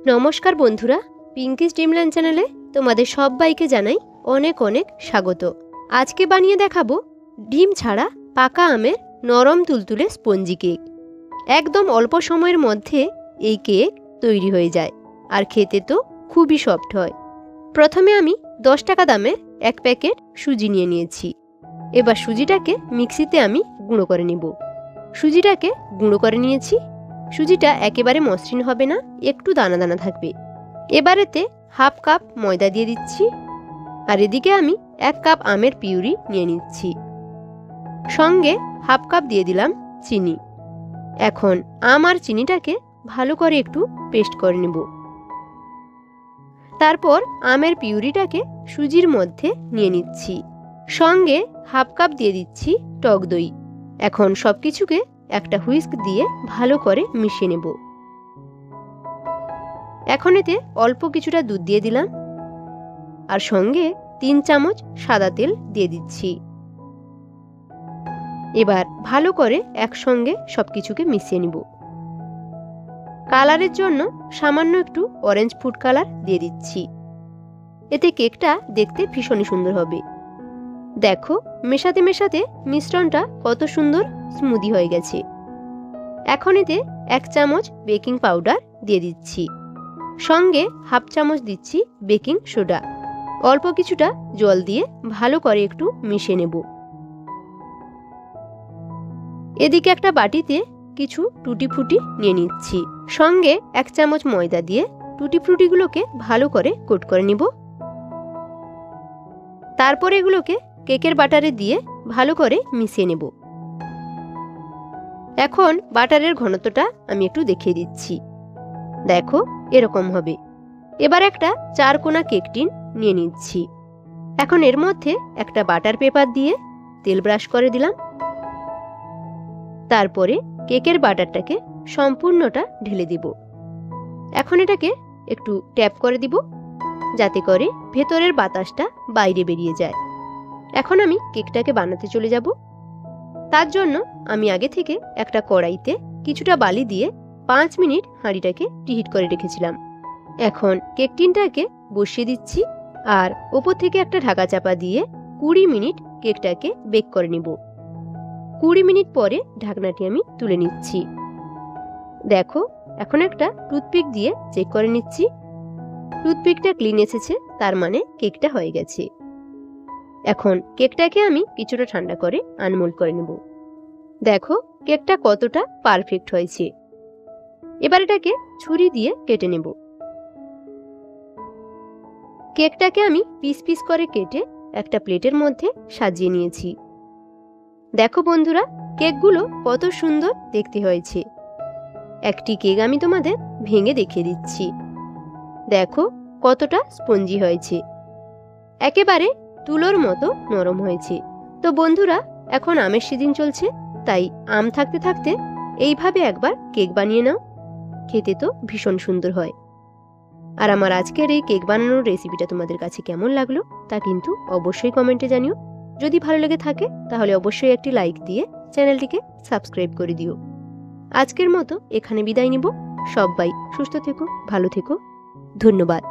নমস্কার বন্ধুরা, পিঙ্কিস ড্রিমল্যান্ড চ্যানেলে তোমাদের সবাইকে জানাই অনেক অনেক স্বাগত। আজকে বানিয়ে দেখাবো ডিম ছাড়া পাকা আমের নরম তুলতুলে স্পঞ্জি কেক। একদম অল্প সময়ের মধ্যে এই কেক তৈরি হয়ে যায় আর খেতে তো খুবই সফট হয়। প্রথমে আমি 10 টাকা দামের এক প্যাকেট সুজি নিয়ে নিয়েছি। এবার সুজিটাকে মিক্সিতে আমি গুঁড়ো করে নিব। সুজিটাকে গুঁড়ো করে নিয়েছি। সুজিটা একেবারে মসৃণ হবে না, একটু দানা দানা থাকবে। এবারেতে হাফ কাপ ময়দা দিয়ে দিচ্ছি আর এদিকে আমি 1 কাপ আমের পিউরি নিয়ে নিচ্ছি। সঙ্গে হাফ কাপ দিয়ে দিলাম চিনি। এখন আম আর চিনিটাকে ভালো করে একটু পেস্ট করে নেব। তারপর আমের পিউরিটাকে সুজির মধ্যে নিয়ে নিচ্ছি। সঙ্গে হাফ কাপ দিয়ে দিচ্ছি টক দই। এখন সবকিছুকে একটা হুইস্ক দিয়ে ভালো করে মিশিয়ে নেব। এখন এতে অল্প কিছুটা দুধ দিয়ে দিলাম আর সঙ্গে 3 চামচ সাদা তেল দিয়ে দিচ্ছি। এবার ভালো করে একসঙ্গে সবকিছুকে মিশিয়ে নেব। কালারের জন্য সামান্য একটু অরেঞ্জ ফুড কালার দিয়ে দিচ্ছি। এতে কেকটা দেখতে ভীষণই সুন্দর হবে। দেখো, মেশাতে মেশাতে মিশ্রণটা কত সুন্দর স্মুদি হয়ে গেছে। এখন এতে 1 চামচ বেকিং পাউডার দিয়ে দিচ্ছি। সঙ্গে হাফ চামচ দিচ্ছি বেকিং সোডা। অল্প কিছুটা জল দিয়ে ভালো করে একটু মিশিয়ে নেব। এদিকে একটা বাটিতে কিছু টুটি ফ্রুটি নিয়ে নিচ্ছি। সঙ্গে 1 চামচ ময়দা দিয়ে টুটি ফ্রুটিগুলোকে ভালো করে কোট করে নিব। তারপর এগুলোকে কেকের বাটারে দিয়ে ভালো করে মিশিয়ে নেব। এখন বাটারের ঘনত্বটা আমি একটু দেখিয়ে দিচ্ছি। দেখো, এরকম হবে। এবার একটা 4 কোনা কেক টিন নিয়ে নিচ্ছি। এখন এর মধ্যে একটা বাটার পেপার দিয়ে তেল ব্রাশ করে দিলাম। তারপরে কেকের বাটারটাকে সম্পূর্ণটা ঢেলে দিব। এখন এটাকে একটু ট্যাপ করে দিব যাতে করে ভেতরের বাতাসটা বাইরে বেরিয়ে যায়। এখন আমি কেকটাকে বানাতে চলে যাব। তার জন্য আমি আগে থেকে একটা কড়াইতে কিছুটা বালি দিয়ে 5 মিনিট হাঁড়িটাকে প্রিহিট করে রেখেছিলাম। এখন কেক টিনটাকে বসিয়ে দিচ্ছি আর ওপর থেকে একটা ঢাকা চাপা দিয়ে 20 মিনিট কেকটাকে বেক করে নিব। 20 মিনিট পরে ঢাকনাটি আমি তুলে নিচ্ছি। দেখো, এখন একটা টুথপিক দিয়ে চেক করে নিচ্ছি। টুথপিকটা ক্লিন এসেছে, তার মানে কেকটা হয়ে গেছে। এখন কেকটাকে আমি কিছুটা ঠান্ডা করে আনমোল্ড করে নেব। দেখো, কেকটা কতটা পারফেক্ট হয়েছে। এবার এটাকে ছুরি দিয়ে কেটে নেব। কেকটাকে আমি পিস পিস করে কেটে একটা প্লেটের মধ্যে সাজিয়ে নিয়েছি। দেখো বন্ধুরা, কেকগুলো কত সুন্দর দেখতে হয়েছে। একটি কেক আমি তোমাদের ভেঙে দেখিয়ে দিচ্ছি। দেখো কতটা স্পঞ্জি হয়েছে, একেবারে তুলোর মতো নরম হয়েছে। তো বন্ধুরা, এখন আমের সিজন চলছে, তাই আম থাকতে থাকতে এইভাবে একবার কেক বানিয়ে নাও। খেতে তো ভীষণ সুন্দর হয়। আর আমার আজকের এই কেক বানানোর রেসিপিটা তোমাদের কাছে কেমন লাগলো তা কিন্তু অবশ্যই কমেন্টে জানিও। যদি ভালো লেগে থাকে তাহলে অবশ্যই একটি লাইক দিয়ে চ্যানেলটিকে সাবস্ক্রাইব করে দিও। আজকের মতো এখানে বিদায় নিব। সবাই সুস্থ থেকো, ভালো থেকো। ধন্যবাদ।